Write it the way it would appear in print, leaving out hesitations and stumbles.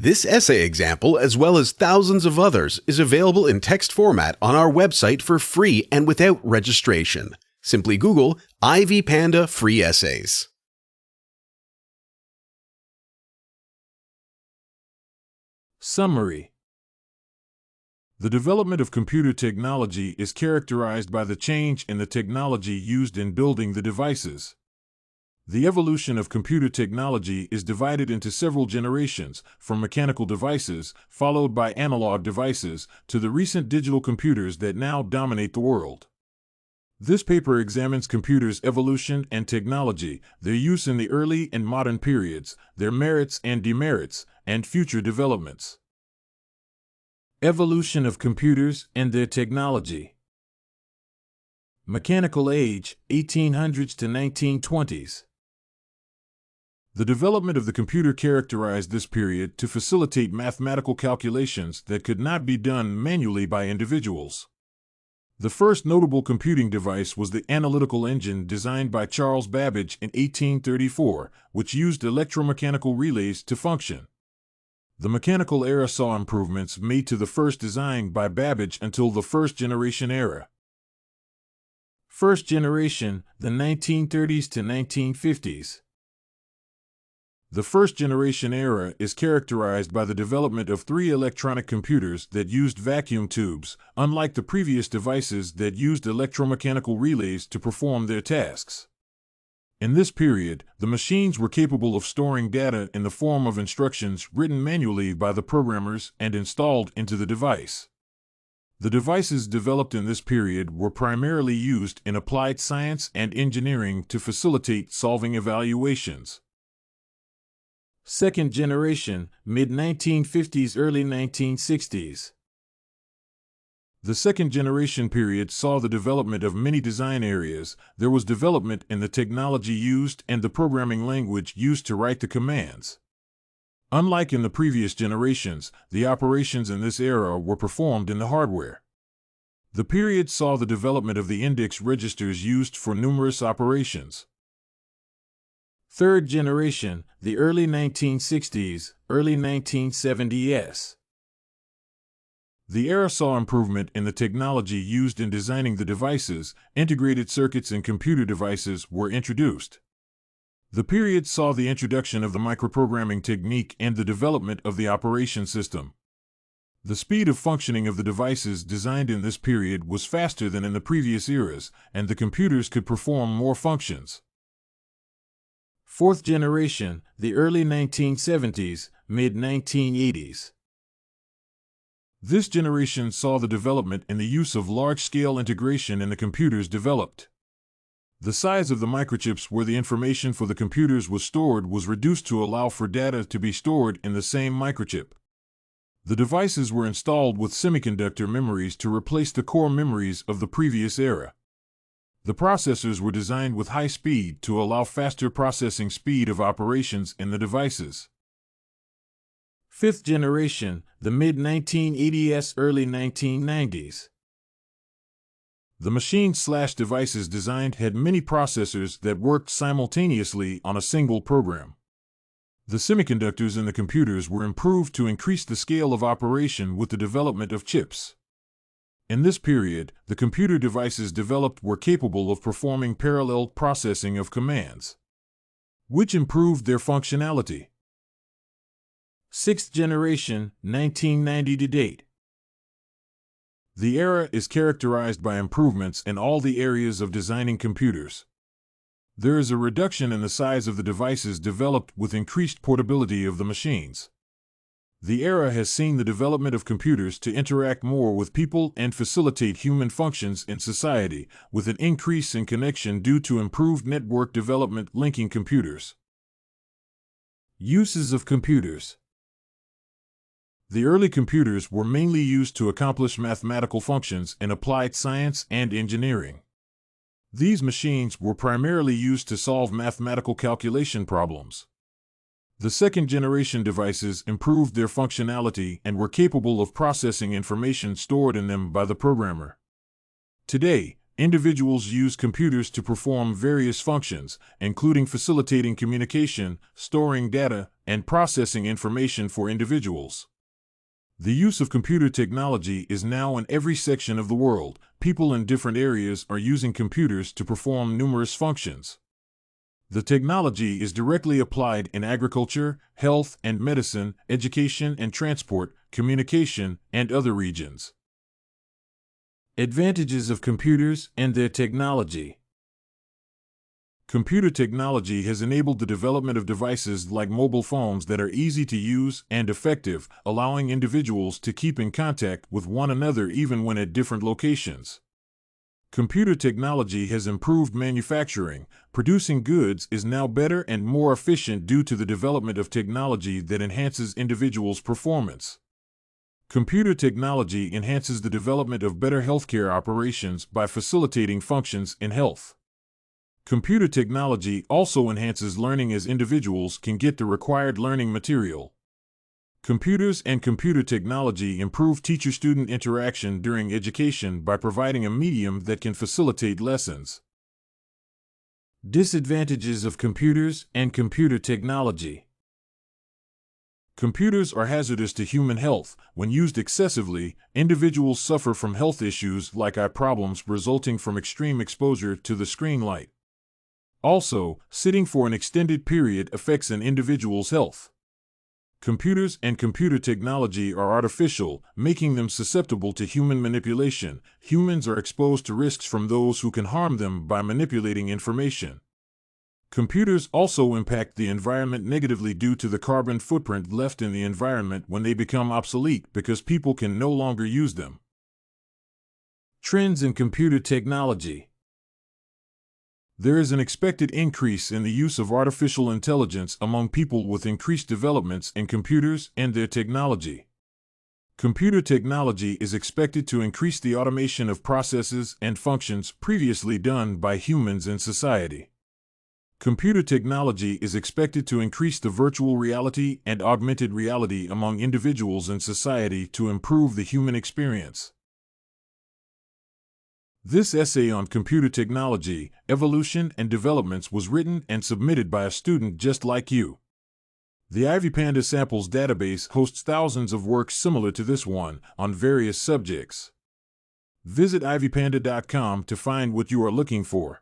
This essay example, as well as thousands of others, is available in text format on our website for free and without registration. Simply Google Ivy Panda Free Essays. Summary. The development of computer technology is characterized by the change in the technology used in building the devices. The evolution of computer technology is divided into several generations, from mechanical devices, followed by analog devices, to the recent digital computers that now dominate the world. This paper examines computers' evolution and technology, their use in the early and modern periods, their merits and demerits, and future developments. Evolution of computers and their technology. Mechanical age, 1800s to 1920s. The development of the computer characterized this period to facilitate mathematical calculations that could not be done manually by individuals. The first notable computing device was the analytical engine designed by Charles Babbage in 1834, which used electromechanical relays to function. The mechanical era saw improvements made to the first design by Babbage until the first generation era. First generation, the 1930s to 1950s. The first generation era is characterized by the development of three electronic computers that used vacuum tubes, unlike the previous devices that used electromechanical relays to perform their tasks. In this period, the machines were capable of storing data in the form of instructions written manually by the programmers and installed into the device. The devices developed in this period were primarily used in applied science and engineering to facilitate solving evaluations. Second generation, mid-1950s, early 1960s. The second generation period saw the development of many design areas. There was development in the technology used and the programming language used to write the commands. Unlike in the previous generations, the operations in this era were performed in the hardware. The period saw the development of the index registers used for numerous operations. Third generation, the early 1960s, early 1970s. The era saw improvement in the technology used in designing the devices. Integrated circuits in computer devices were introduced. The period saw the introduction of the microprogramming technique and the development of the operation system. The speed of functioning of the devices designed in this period was faster than in the previous eras, and the computers could perform more functions. Fourth generation, the early 1970s, mid-1980s. This generation saw the development in the use of large-scale integration in the computers developed. The size of the microchips where the information for the computers was stored was reduced to allow for data to be stored in the same microchip. The devices were installed with semiconductor memories to replace the core memories of the previous era. The processors were designed with high speed to allow faster processing speed of operations in the devices. Fifth generation, the mid-1980s, early 1990s. The machine/devices designed had many processors that worked simultaneously on a single program. The semiconductors in the computers were improved to increase the scale of operation with the development of chips. In this period, the computer devices developed were capable of performing parallel processing of commands, which improved their functionality. Sixth generation, 1990 to date. The era is characterized by improvements in all the areas of designing computers. There is a reduction in the size of the devices developed with increased portability of the machines. The era has seen the development of computers to interact more with people and facilitate human functions in society, with an increase in connection due to improved network development linking computers. Uses of computers. The early computers were mainly used to accomplish mathematical functions in applied science and engineering. These machines were primarily used to solve mathematical calculation problems. The second-generation devices improved their functionality and were capable of processing information stored in them by the programmer. Today, individuals use computers to perform various functions, including facilitating communication, storing data, and processing information for individuals. The use of computer technology is now in every section of the world. People in different areas are using computers to perform numerous functions. The technology is directly applied in agriculture, health and medicine, education and transport, communication, and other regions. Advantages of computers and their technology. Computer technology has enabled the development of devices like mobile phones that are easy to use and effective, allowing individuals to keep in contact with one another even when at different locations. Computer technology has improved manufacturing. Producing goods is now better and more efficient due to the development of technology that enhances individuals' performance. Computer technology enhances the development of better healthcare operations by facilitating functions in health. Computer technology also enhances learning as individuals can get the required learning material. Computers and computer technology improve teacher-student interaction during education by providing a medium that can facilitate lessons. Disadvantages of computers and computer technology. Computers are hazardous to human health. When used excessively, individuals suffer from health issues like eye problems resulting from extreme exposure to the screen light. Also, sitting for an extended period affects an individual's health. Computers and computer technology are artificial, making them susceptible to human manipulation. Humans are exposed to risks from those who can harm them by manipulating information. Computers also impact the environment negatively due to the carbon footprint left in the environment when they become obsolete because people can no longer use them. Trends in computer technology. There is an expected increase in the use of artificial intelligence among people with increased developments in computers and their technology. Computer technology is expected to increase the automation of processes and functions previously done by humans in society. Computer technology is expected to increase the virtual reality and augmented reality among individuals in society to improve the human experience. This essay on computer technology, evolution, and developments was written and submitted by a student just like you. The IVPanda Samples database hosts thousands of works similar to this one on various subjects. Visit ivpanda.com to find what you are looking for.